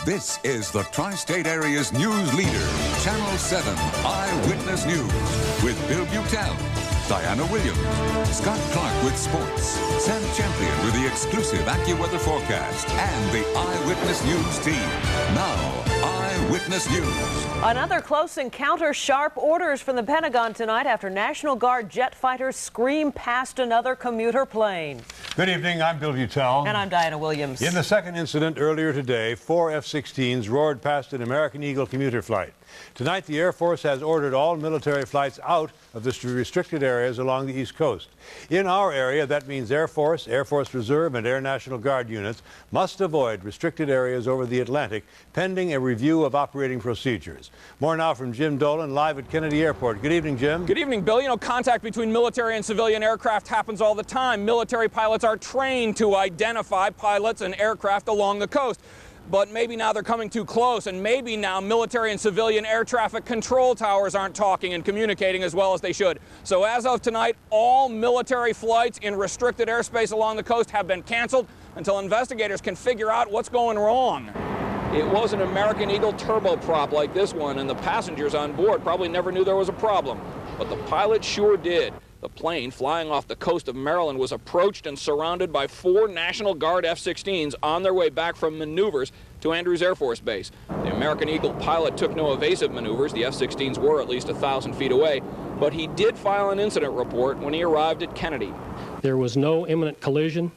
This is the Tri-State Area's news leader, Channel 7 Eyewitness News, with Bill Butel, Diana Williams, Scott Clark with sports, Sam Champion with the exclusive AccuWeather forecast, and the Eyewitness News team. Now, Eyewitness News. Another close encounter, sharp orders from the Pentagon tonight after National Guard jet fighters scream past another commuter plane. Good evening, I'm Bill Butel. And I'm Diana Williams. In the second incident earlier today, 4 F-16s roared past an American Eagle commuter flight. Tonight, the Air Force has ordered all military flights out of the restricted areas along the East Coast. In our area, that means Air Force, Air Force Reserve, and Air National Guard units must avoid restricted areas over the Atlantic, pending a review of operating procedures. More now from Jim Dolan, live at Kennedy Airport. Good evening, Jim. Good evening, Bill. You know, contact between military and civilian aircraft happens all the time. Military pilots are trained to identify pilots and aircraft along the coast. But maybe now they're coming too close, and maybe now military and civilian air traffic control towers aren't talking and communicating as well as they should. So as of tonight, all military flights in restricted airspace along the coast have been canceled until investigators can figure out what's going wrong. It was an American Eagle turboprop like this one, and the passengers on board probably never knew there was a problem. But the pilot sure did. The plane flying off the coast of Maryland was approached and surrounded by 4 National Guard F-16s on their way back from maneuvers to Andrews Air Force Base. The American Eagle pilot took no evasive maneuvers. The F-16s were at least 1,000 feet away, but he did file an incident report when he arrived at Kennedy. There was no imminent collision.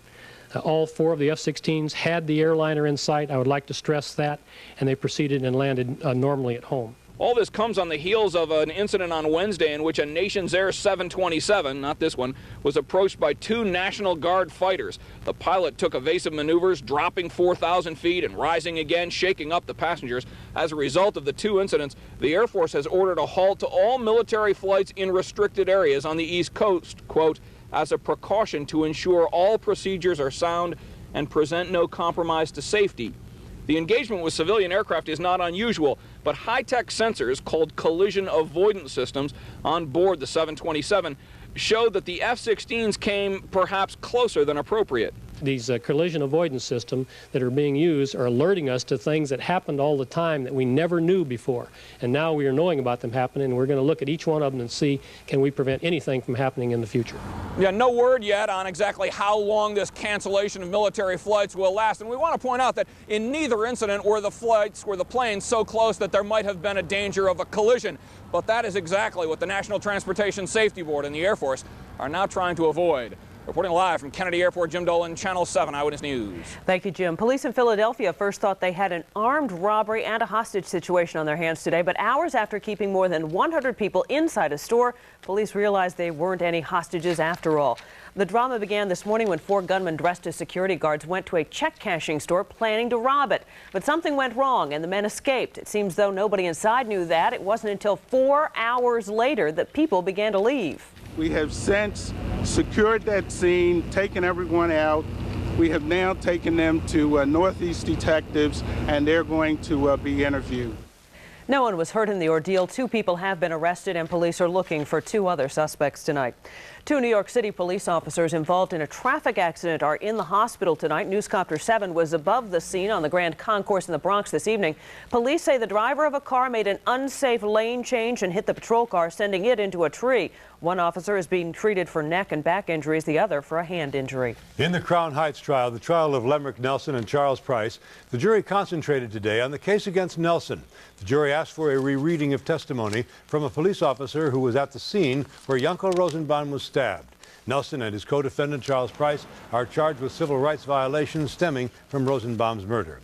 All 4 of the F-16s had the airliner in sight. I would like to stress that, and they proceeded and landed normally at home. All this comes on the heels of an incident on Wednesday in which a Nation's Air 727, not this one, was approached by 2 National Guard fighters. The pilot took evasive maneuvers, dropping 4,000 feet and rising again, shaking up the passengers. As a result of the 2 incidents, the Air Force has ordered a halt to all military flights in restricted areas on the East Coast, quote, as a precaution to ensure all procedures are sound and present no compromise to safety. The engagement with civilian aircraft is not unusual, but high-tech sensors called collision avoidance systems on board the 727 showed that the F-16s came perhaps closer than appropriate. These collision avoidance systems that are being used are alerting us to things that happened all the time that we never knew before. And now we are knowing about them happening, and we're going to look at each one of them and see, can we prevent anything from happening in the future? Yeah, no word yet on exactly how long this cancellation of military flights will last. And we want to point out that in neither incident were the planes so close that there might have been a danger of a collision. But that is exactly what the National Transportation Safety Board and the Air Force are now trying to avoid. Reporting live from Kennedy Airport, Jim Dolan, Channel 7 Eyewitness News. Thank you, Jim. Police in Philadelphia first thought they had an armed robbery and a hostage situation on their hands today, but hours after keeping more than 100 people inside a store, police realized they weren't any hostages after all. The drama began this morning when 4 gunmen dressed as security guards went to a check cashing store planning to rob it. But something went wrong and the men escaped. It seems though nobody inside knew that. It wasn't until 4 hours later that people began to leave. We have since secured that scene, taken everyone out. We have now taken them to Northeast detectives, and they're going to be interviewed. No one was hurt in the ordeal. 2 people have been arrested, and police are looking for 2 other suspects tonight. 2 New York City police officers involved in a traffic accident are in the hospital tonight. Newscopter 7 was above the scene on the Grand Concourse in the Bronx this evening. Police say the driver of a car made an unsafe lane change and hit the patrol car, sending it into a tree. One officer is being treated for neck and back injuries, the other for a hand injury. In the Crown Heights trial, the trial of Lemrick Nelson and Charles Price, the jury concentrated today on the case against Nelson. The jury asked for a rereading of testimony from a police officer who was at the scene where Yankel Rosenbaum was stabbed. Nelson and his co-defendant Charles Price are charged with civil rights violations stemming from Rosenbaum's murder.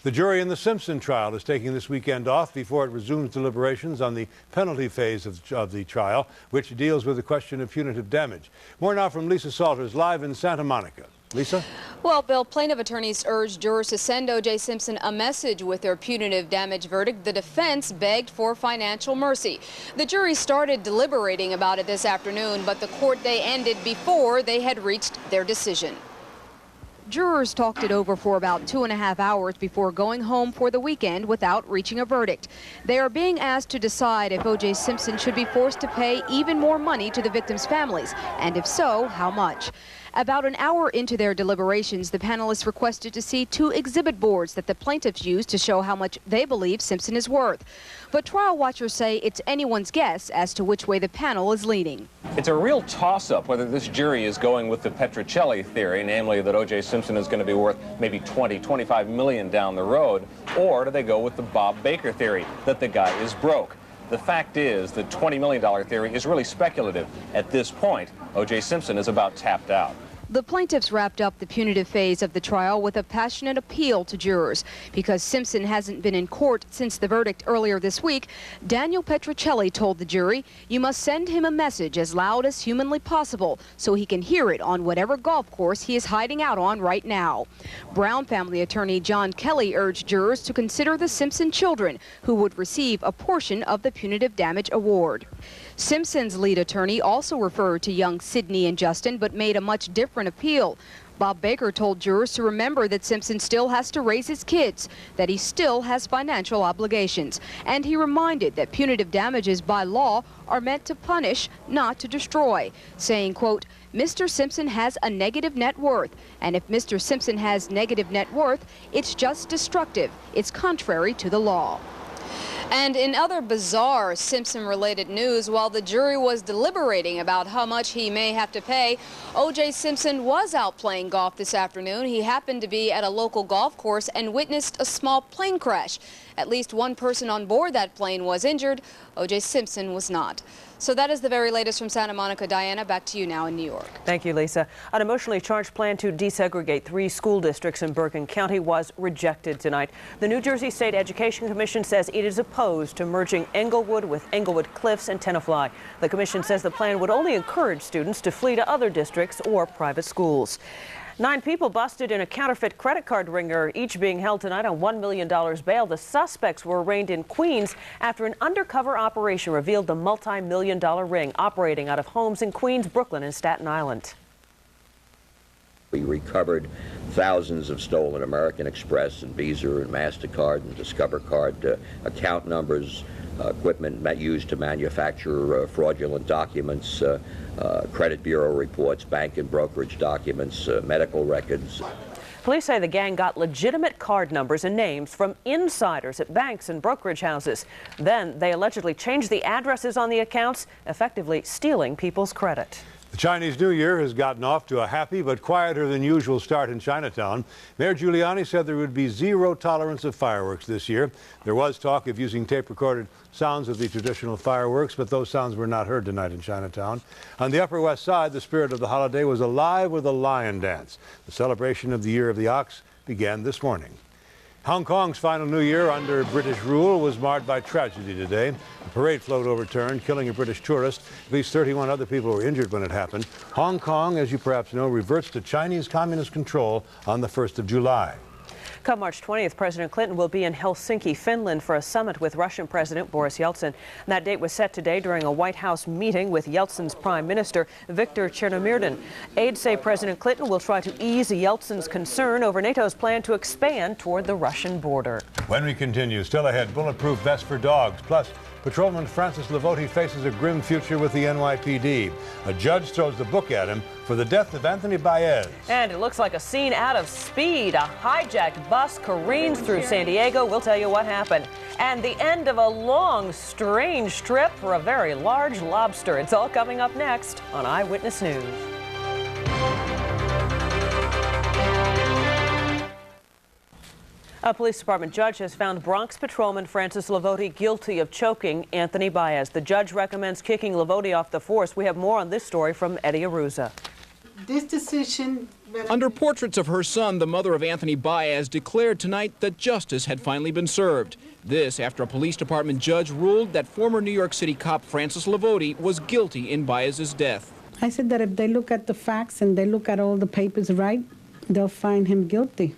The jury in the Simpson trial is taking this weekend off before it resumes deliberations on the penalty phase of the trial, which deals with the question of punitive damage. More now from Lisa Salters, live in Santa Monica. Lisa? Well, Bill, plaintiff attorneys urged jurors to send O.J. Simpson a message with their punitive damage verdict. The defense begged for financial mercy. The jury started deliberating about it this afternoon, but the court day ended before they had reached their decision. Jurors talked it over for about 2.5 hours before going home for the weekend without reaching a verdict. They are being asked to decide if O.J. Simpson should be forced to pay even more money to the victims' families, and if so, how much. About an hour into their deliberations, the panelists requested to see 2 exhibit boards that the plaintiffs used to show how much they believe Simpson is worth. But trial watchers say it's anyone's guess as to which way the panel is leaning. It's a real toss-up whether this jury is going with the Petrocelli theory, namely that O.J. Simpson is going to be worth maybe $20–25 million down the road, or do they go with the Bob Baker theory, that the guy is broke. The fact is, the $20 million theory is really speculative. At this point, O.J. Simpson is about tapped out. The plaintiffs wrapped up the punitive phase of the trial with a passionate appeal to jurors. Because Simpson hasn't been in court since the verdict earlier this week, Daniel Petrocelli told the jury, "You must send him a message as loud as humanly possible so he can hear it on whatever golf course he is hiding out on right now." Brown family attorney John Kelly urged jurors to consider the Simpson children, who would receive a portion of the punitive damage award. Simpson's lead attorney also referred to young Sidney and Justin, but made a much different appeal. Bob Baker told jurors to remember that Simpson still has to raise his kids, that he still has financial obligations, and he reminded that punitive damages by law are meant to punish, not to destroy, saying, quote, "Mr. Simpson has a negative net worth, and if Mr. Simpson has negative net worth, it's just destructive. It's contrary to the law." And in other bizarre Simpson-related news, while the jury was deliberating about how much he may have to pay, O.J. Simpson was out playing golf this afternoon. He happened to be at a local golf course and witnessed a small plane crash. At least one person on board that plane was injured. O.J. Simpson was not. So that is the very latest from Santa Monica. Diana, back to you now in New York. Thank you, Lisa. An emotionally charged plan to desegregate 3 school districts in Bergen County was rejected tonight. The New Jersey State Education Commission says it is opposed to merging Englewood with Englewood Cliffs and Tenafly. The commission says the plan would only encourage students to flee to other districts or private schools. 9 people busted in a counterfeit credit card ring are each being held tonight on $1 million bail. The suspects were arraigned in Queens after an undercover operation revealed the multi-million-dollar ring operating out of homes in Queens, Brooklyn, and Staten Island. We recovered thousands of stolen American Express and Visa and MasterCard and Discover Card account numbers, equipment used to manufacture fraudulent documents, credit bureau reports, bank and brokerage documents, medical records. Police say the gang got legitimate card numbers and names from insiders at banks and brokerage houses. Then they allegedly changed the addresses on the accounts, effectively stealing people's credit. The Chinese New Year has gotten off to a happy but quieter than usual start in Chinatown. Mayor Giuliani said there would be zero tolerance of fireworks this year. There was talk of using tape-recorded sounds of the traditional fireworks, but those sounds were not heard tonight in Chinatown. On the Upper West Side, the spirit of the holiday was alive with a lion dance. The celebration of the Year of the Ox began this morning. Hong Kong's final New Year under British rule was marred by tragedy today. A parade float overturned, killing a British tourist. At least 31 other people were injured when it happened. Hong Kong, as you perhaps know, reverts to Chinese communist control on the 1st of July. Come March 20th, President Clinton will be in Helsinki, Finland for a summit with Russian President Boris Yeltsin. That date was set today during a White House meeting with Yeltsin's Prime Minister, Viktor Chernomyrdin. Aides say President Clinton will try to ease Yeltsin's concern over NATO's plan to expand toward the Russian border. When we continue, still ahead, bulletproof vest for dogs. Plus, Patrolman Francis Lavote faces a grim future with the NYPD. A judge throws the book at him for the death of Anthony Baez. And it looks like a scene out of Speed. A hijacked bus careens through San Diego. We'll tell you what happened. And the end of a long, strange trip for a very large lobster. It's all coming up next on Eyewitness News. A police department judge has found Bronx patrolman Francis Lavote guilty of choking Anthony Baez. The judge recommends kicking Lavote off the force. We have more on this story from Eddie Aruza. This decision... Under portraits of her son, the mother of Anthony Baez declared tonight that justice had finally been served. This after a police department judge ruled that former New York City cop Francis Lavote was guilty in Baez's death. I said that if they look at the facts and they look at all the papers right, they'll find him guilty.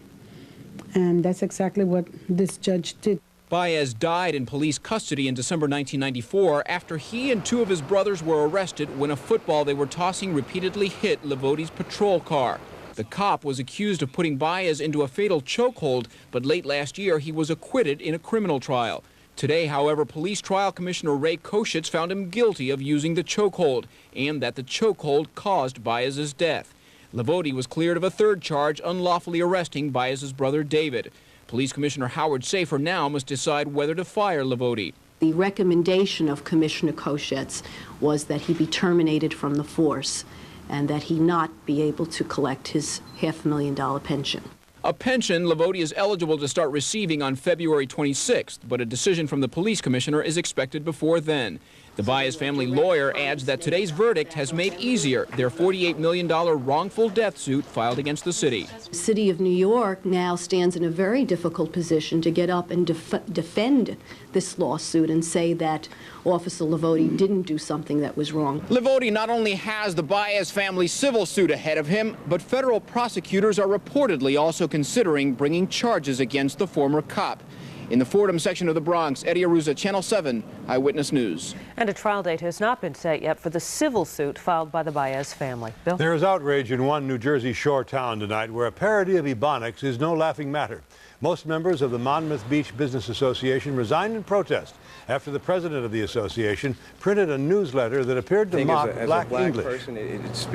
And that's exactly what this judge did. Baez died in police custody in December 1994 after he and 2 of his brothers were arrested when a football they were tossing repeatedly hit Lavote's patrol car. The cop was accused of putting Baez into a fatal chokehold, but late last year he was acquitted in a criminal trial. Today, however, Police Trial Commissioner Ray Koschitz found him guilty of using the chokehold and that the chokehold caused Baez's death. Levodi was cleared of a third charge, unlawfully arresting Baez's brother David. Police Commissioner Howard Safer now must decide whether to fire Levodi. The recommendation of Commissioner Koshetz was that he be terminated from the force and that he not be able to collect his $500,000 pension. A pension Levodi is eligible to start receiving on February 26th, but a decision from the police commissioner is expected before then. The Baez family lawyer adds that today's verdict has made easier their $48 million wrongful death suit filed against the city. The city of New York now stands in a very difficult position to get up and defend this lawsuit and say that Officer Levodi didn't do something that was wrong. Levodi not only has the Baez family civil suit ahead of him, but federal prosecutors are reportedly also considering bringing charges against the former cop. In the Fordham section of the Bronx, Eddie Aruza, Channel 7 Eyewitness News. And a trial date has not been set yet for the civil suit filed by the Baez family. Bill? There is outrage in one New Jersey shore town tonight where a parody of Ebonics is no laughing matter. Most members of the Monmouth Beach Business Association resigned in protest after the president of the association printed a newsletter that appeared to mock black English. Person, it's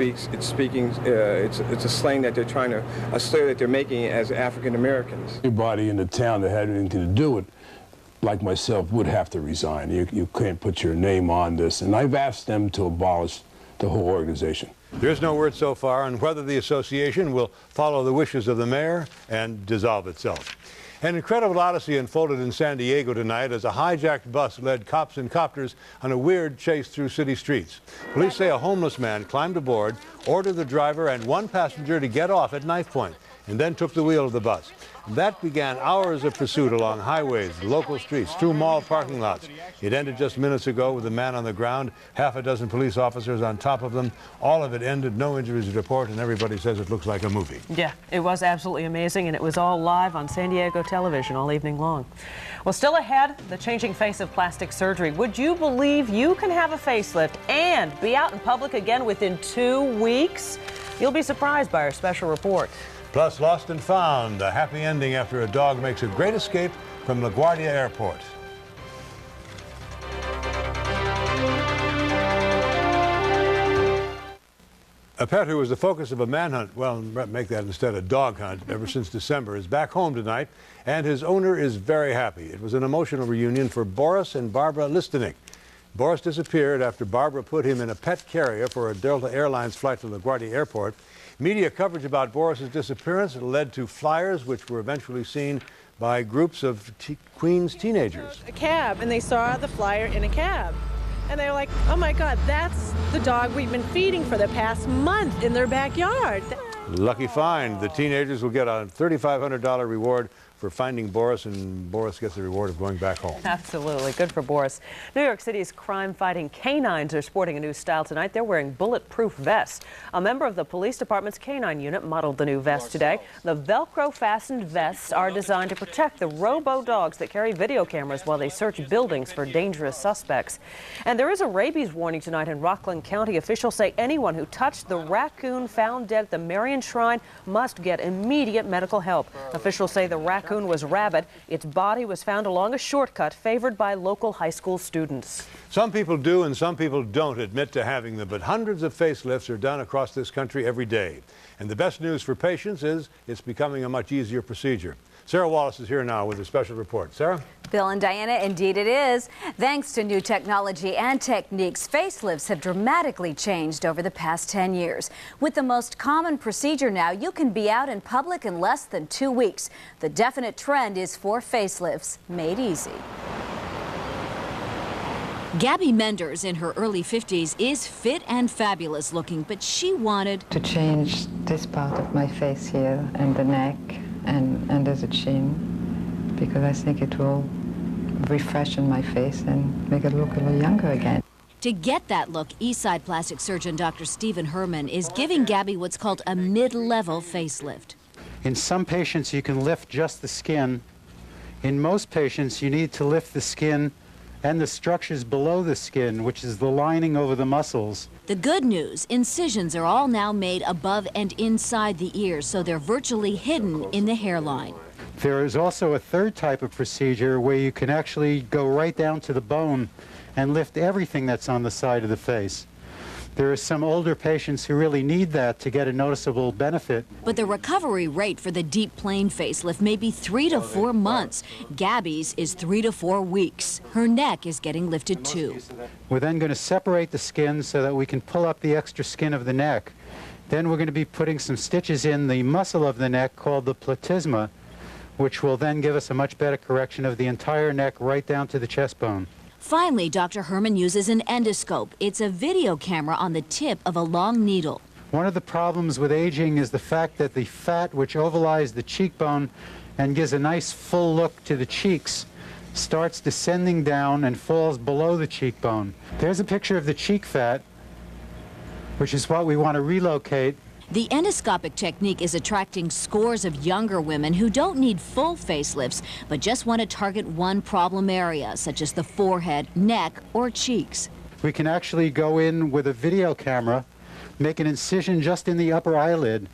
a slang that they're trying to, a slur that they're making as African Americans. Anybody in the town that had anything to do with, like myself, would have to resign. You can't put your name on this, and I've asked them to abolish the whole organization. There's no word so far on whether the association will follow the wishes of the mayor and dissolve itself. An incredible odyssey unfolded in San Diego tonight as a hijacked bus led cops and copters on a weird chase through city streets. Police say a homeless man climbed aboard, ordered the driver and one passenger to get off at knife point, and then took the wheel of the bus. That began hours of pursuit along highways, local streets, through mall parking lots. It ended just minutes ago with a man on the ground, half a dozen police officers on top of them. All of it ended, no injuries to report, and everybody says it looks like a movie. Yeah, it was absolutely amazing, and it was all live on San Diego television all evening long. Well, still ahead, the changing face of plastic surgery. Would you believe you can have a facelift and be out in public again within 2 weeks? You'll be surprised by our special report. Plus, lost and found, a happy ending after a dog makes a great escape from LaGuardia Airport. A pet who was the focus of a manhunt, well, make that instead a dog hunt, ever since December, is back home tonight, and his owner is very happy. It was an emotional reunion for Boris and Barbara Listenik. Boris disappeared after Barbara put him in a pet carrier for a Delta Airlines flight to LaGuardia Airport. Media coverage about Boris's disappearance led to flyers which were eventually seen by groups of Queens teenagers. A cab, and they saw the flyer in a cab. And they're like, oh my God, that's the dog we've been feeding for the past month in their backyard. Lucky find. The teenagers will get a $3,500 reward for finding Boris, and Boris gets the reward of going back home. Absolutely. Good for Boris. New York City's crime-fighting canines are sporting a new style tonight. They're wearing bulletproof vests. A member of the police department's canine unit modeled the new vest today. The Velcro-fastened vests are designed to protect the robo-dogs that carry video cameras while they search buildings for dangerous suspects. And there is a rabies warning tonight in Rockland County. Officials say anyone who touched the raccoon found dead at the Marian Shrine must get immediate medical help. Officials say the raccoon was rabid. Its body was found along a shortcut favored by local high school students. Some people do and some people don't admit to having them, but hundreds of facelifts are done across this country every day. And the best news for patients is it's becoming a much easier procedure. Sarah Wallace is here now with a special report. Sarah? Bill and Diana, indeed it is. Thanks to new technology and techniques, facelifts have dramatically changed over the past 10 years. With the most common procedure now, you can be out in public in less than 2 weeks. The definite trend is for facelifts made easy. Gabby Menders, in her early 50s, is fit and fabulous looking, but she wanted to change this part of my face here and the neck and under the chin, because I think it will refreshen my face and make it look a little younger again. To get that look, Eastside plastic surgeon Dr. Stephen Herman is giving Gabby what's called a mid-level facelift. In some patients, you can lift just the skin. In most patients, you need to lift the skin and the structures below the skin, which is the lining over the muscles. The good news, incisions are all now made above and inside the ears, so they're virtually hidden in the hairline. There is also a third type of procedure where you can actually go right down to the bone and lift everything that's on the side of the face. There are some older patients who really need that to get a noticeable benefit. But the recovery rate for the deep plane facelift may be 3 to 4 months. Gabby's is 3 to 4 weeks. Her neck is getting lifted too. We're then going to separate the skin so that we can pull up the extra skin of the neck. Then we're going to be putting some stitches in the muscle of the neck called the platysma, which will then give us a much better correction of the entire neck right down to the chest bone. Finally, Dr. Herman uses an endoscope. It's a video camera on the tip of a long needle. One of the problems with aging is the fact that the fat which overlies the cheekbone and gives a nice full look to the cheeks starts descending down and falls below the cheekbone. There's a picture of the cheek fat, which is what we want to relocate. The endoscopic technique is attracting scores of younger women who don't need full facelifts, but just want to target one problem area, such as the forehead, neck, or cheeks. We can actually go in with a video camera, make an incision just in the upper eyelid,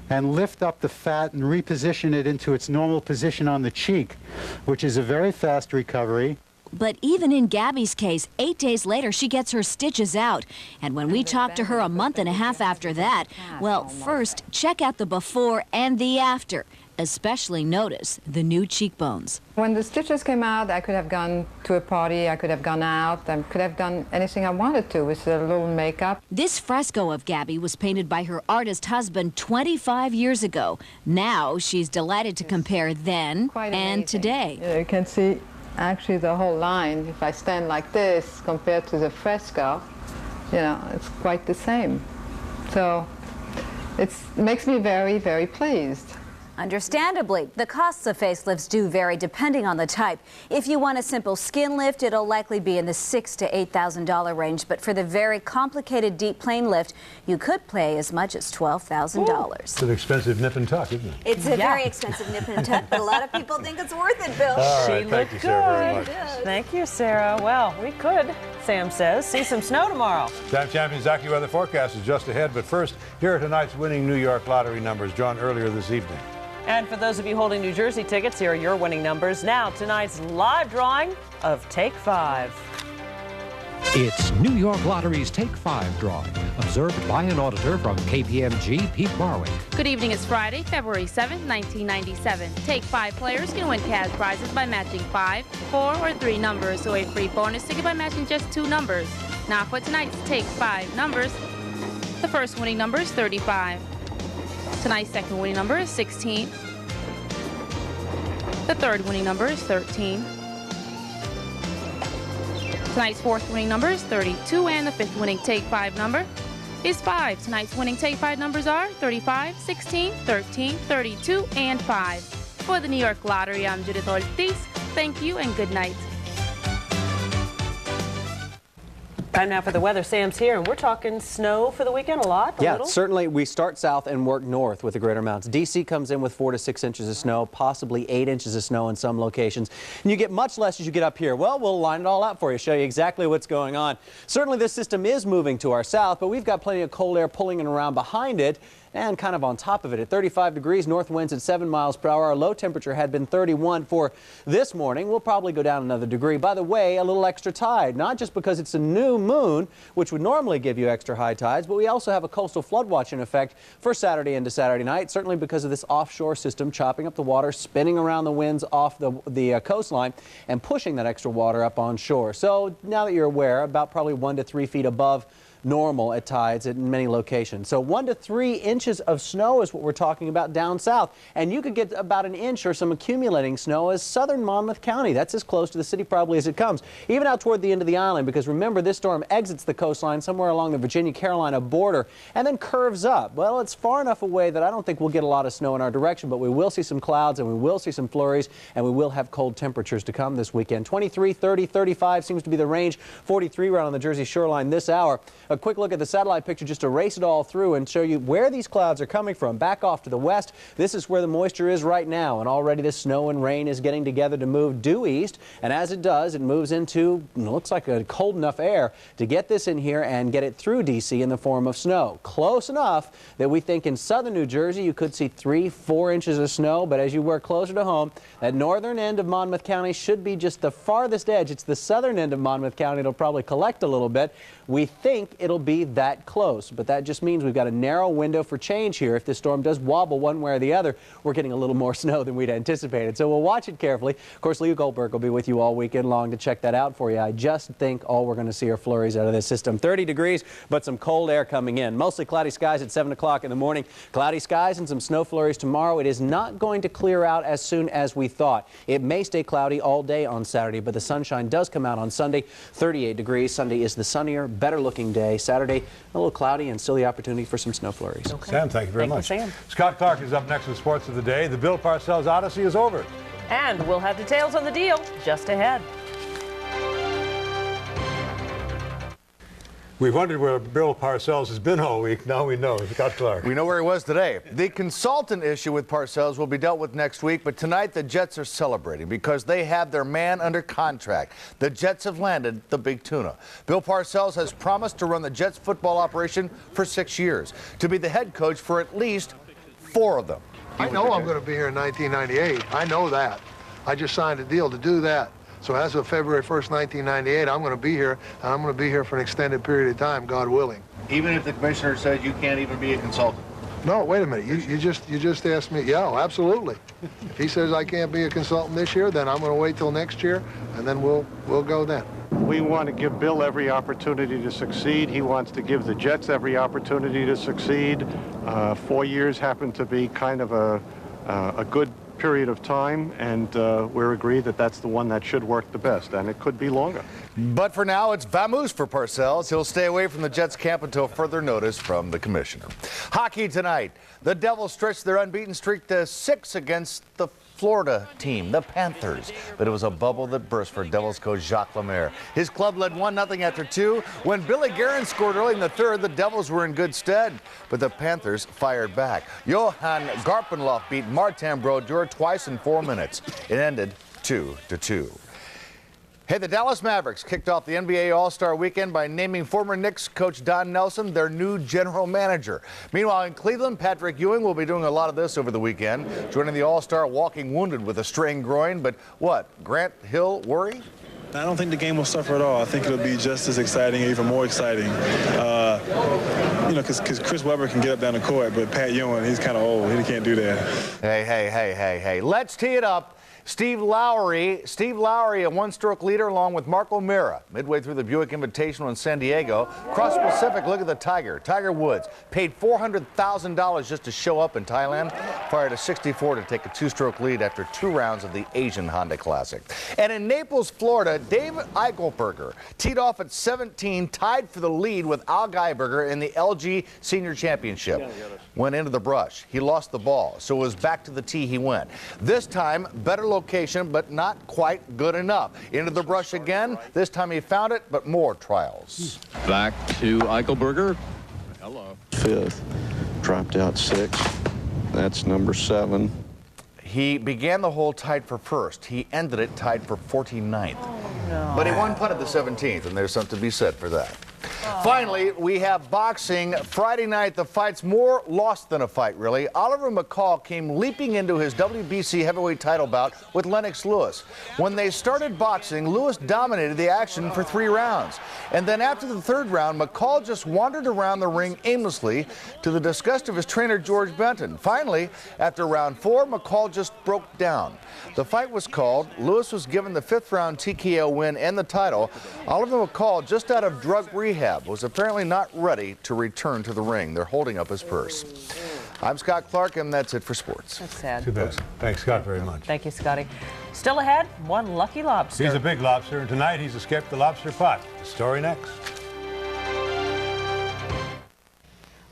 and lift up the fat and reposition it into its normal position on the cheek, which is a very fast recovery. But even in Gabby's case, 8 days later, she gets her stitches out. And when we talked to her a month and a half after that, well, first, check out the before and the after. Especially notice the new cheekbones. When the stitches came out, I could have gone to a party, I could have gone out, I could have done anything I wanted to with a little makeup. This fresco of Gabby was painted by her artist husband 25 years ago. Now she's delighted to compare then and today. You can see actually the whole line. If I stand like this compared to the fresco, you know, it's quite the same. So it makes me very, very pleased. Understandably, the costs of facelifts do vary depending on the type. If you want a simple skin lift, it'll likely be in the $6,000 to $8,000 range. But for the very complicated deep plane lift, you could pay as much as $12,000. It's an expensive nip and tuck, isn't it? It's a very expensive nip and tuck, but a lot of people think it's worth it, Bill. All right, thank you, Sarah, very much. Thank you, Sarah. Well, we could, Sam says, see some snow tomorrow. Time Champion's AccuWeather forecast is just ahead, but first, here are tonight's winning New York lottery numbers drawn earlier this evening. And for those of you holding New Jersey tickets, here are your winning numbers. Now, tonight's live drawing of Take 5. It's New York Lottery's Take 5 drawing, observed by an auditor from KPMG, Pete Barwick. Good evening. It's Friday, February 7th, 1997. Take 5 players can win cash prizes by matching 5, 4, or 3 numbers, or a free bonus ticket by matching just 2 numbers. Now for tonight's Take 5 numbers, the first winning number is 35. Tonight's second winning number is 16. The third winning number is 13. Tonight's fourth winning number is 32, and the fifth winning Take 5 number is 5. Tonight's winning Take 5 numbers are 35, 16, 13, 32, and 5. For the New York Lottery, I'm Judith Ortiz. Thank you and good night. Time now for the weather. Sam's here, and we're talking snow for the weekend a lot, a little. Certainly we start south and work north with the greater amounts. D.C. comes in with 4 to 6 inches of snow, possibly 8 inches of snow in some locations. And you get much less as you get up here. Well, we'll line it all out for you, show you exactly what's going on. Certainly this system is moving to our south, but we've got plenty of cold air pulling it around behind it. And kind of on top of it, at 35 degrees, north winds at 7 miles per hour. Our low temperature had been 31 for this morning. We'll probably go down another degree. By the way, a little extra tide, not just because it's a new moon, which would normally give you extra high tides, but we also have a coastal flood watch in effect for Saturday into Saturday night, certainly because of this offshore system chopping up the water, spinning around the winds off the coastline, and pushing that extra water up on shore. So now that you're aware, about probably 1 to 3 feet above normal at tides in many locations. So 1 to 3 inches of snow is what we're talking about down south. And you could get about an inch or some accumulating snow as southern Monmouth County. That's as close to the city probably as it comes. Even out toward the end of the island, because remember, this storm exits the coastline somewhere along the Virginia-Carolina border and then curves up. Well, it's far enough away that I don't think we'll get a lot of snow in our direction, but we will see some clouds and we will see some flurries, and we will have cold temperatures to come this weekend. 23, 30, 35 seems to be the range. 43 right on the Jersey shoreline this hour. A quick look at the satellite picture just to race it all through and show you where these clouds are coming from. Back off to the west, this is where the moisture is right now, and already this snow and rain is getting together to move due east, and as it does, it moves into, looks like a cold enough air to get this in here and get it through D.C. in the form of snow. Close enough that we think in southern New Jersey you could see 3, 4 inches of snow, but as you work closer to home, that northern end of Monmouth County should be just the farthest edge. It's the southern end of Monmouth County. It'll probably collect a little bit. We think it'll be that close, but that just means we've got a narrow window for change here. If this storm does wobble one way or the other, we're getting a little more snow than we'd anticipated. So we'll watch it carefully. Of course, Leo Goldberg will be with you all weekend long to check that out for you. I just think all we're going to see are flurries out of this system. 30 degrees, but some cold air coming in. Mostly cloudy skies at 7 o'clock in the morning. Cloudy skies and some snow flurries tomorrow. It is not going to clear out as soon as we thought. It may stay cloudy all day on Saturday, but the sunshine does come out on Sunday. 38 degrees. Sunday is the sunnier, better looking day. Saturday, a little cloudy and still the opportunity for some snow flurries. Okay. Sam, thank you very much. Sam. Scott Clark is up next with Sports of the Day. The Bill Parcells Odyssey is over. And we'll have details on the deal just ahead. We've wondered where Bill Parcells has been all week. Now we know. Scott Clark. We know where he was today. The consultant issue with Parcells will be dealt with next week, but tonight the Jets are celebrating because they have their man under contract. The Jets have landed the big tuna. Bill Parcells has promised to run the Jets football operation for 6 years, to be the head coach for at least 4 of them. I know I'm going to be here in 1998. I know that. I just signed a deal to do that. So as of February 1st, 1998, I'm going to be here, and I'm going to be here for an extended period of time, God willing. Even if the commissioner says you can't even be a consultant? No, wait a minute. You just asked me. Yeah, absolutely. If he says I can't be a consultant this year, then I'm going to wait till next year, and then we'll go then. We want to give Bill every opportunity to succeed. He wants to give the Jets every opportunity to succeed. 4 years happen to be kind of a good period of time, and we're agreed that that's the one that should work the best, and it could be longer. But for now, it's vamoose for Parcells. He'll stay away from the Jets camp until further notice from the commissioner. Hockey tonight. The Devils stretched their unbeaten streak to 6 against the Florida team, the Panthers. But it was a bubble that burst for Devils coach Jacques Lemaire. His club led 1-0 after 2. When Billy Guerin scored early in the third, the Devils were in good stead. But the Panthers fired back. Johan Garpenloff beat Martin Brodeur twice in 4 minutes. It ended 2-2. Hey, the Dallas Mavericks kicked off the NBA All-Star Weekend by naming former Knicks coach Don Nelson their new general manager. Meanwhile, in Cleveland, Patrick Ewing will be doing a lot of this over the weekend, joining the All-Star walking wounded with a strained groin. But what, Grant Hill worry? I don't think the game will suffer at all. I think it'll be just as exciting, even more exciting. Because Chris Webber can get up down the court, but Pat Ewing, he's kind of old. He can't do that. Hey. Let's tee it up. Steve Lowry, a one-stroke leader along with Mark O'Meara. Midway through the Buick Invitational in San Diego. Cross Pacific, look at the Tiger Woods paid $400,000 just to show up in Thailand. Fired a 64 to take a 2-stroke lead after 2 rounds of the Asian Honda Classic. And in Naples, Florida, David Eichelberger teed off at 17, tied for the lead with Al Geiberger in the LG Senior Championship. Went into the brush. He lost the ball, so it was back to the tee he went. This time, better location, but not quite good enough. Into the brush again. This time he found it, but more trials. Back to Eichelberger. Hello. 5th. Dropped out 6th. That's number 7. He began the hole tied for 1st. He ended it tied for 49th. Oh, no. But he one-putted the 17th, and there's something to be said for that. Finally, we have boxing. Friday night, the fight's more lost than a fight, really. Oliver McCall came leaping into his WBC heavyweight title bout with Lennox Lewis. When they started boxing, Lewis dominated the action for 3 rounds. And then after the 3rd round, McCall just wandered around the ring aimlessly to the disgust of his trainer, George Benton. Finally, after round 4, McCall just broke down. The fight was called. Lewis was given the 5th round TKO win and the title. Oliver McCall, just out of drug rehab, was apparently not ready to return to the ring. They're holding up his purse. I'm Scott Clark, and that's it for sports. That's sad. Too bad. Thanks, Scott, very much. Thank you, Scotty. Still ahead, one lucky lobster. He's a big lobster, and tonight he's escaped the lobster pot. The story next.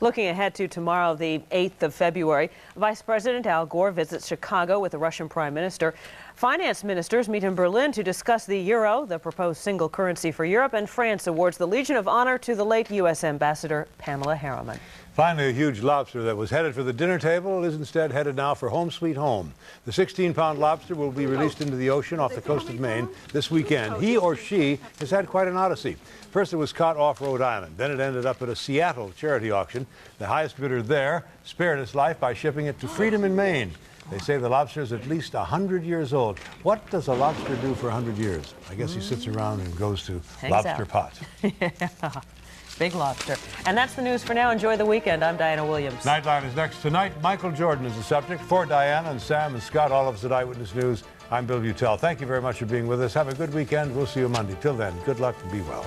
Looking ahead to tomorrow, the 8th of February, Vice President Al Gore visits Chicago with the Russian Prime Minister. Finance ministers meet in Berlin to discuss the euro, the proposed single currency for Europe, and France awards the Legion of Honor to the late U.S. Ambassador Pamela Harriman. Finally, a huge lobster that was headed for the dinner table is instead headed now for home sweet home. The 16-pound lobster will be released into the ocean off the coast of Maine this weekend. He or she has had quite an odyssey. First, it was caught off Rhode Island. Then it ended up at a Seattle charity auction. The highest bidder there spared its life by shipping it to Freedom in Maine. They say the lobster is at least 100 years old. What does a lobster do for 100 years? I guess he sits around and goes to Hangs lobster out. pots. Yeah. Big Lobster. And that's the news for now. Enjoy the weekend. I'm Diana Williams. Nightline is next tonight. Michael Jordan is the subject. For Diana and Sam and Scott, all of us at Eyewitness News, I'm Bill Butel. Thank you very much for being with us. Have a good weekend. We'll see you Monday. Till then, good luck and be well.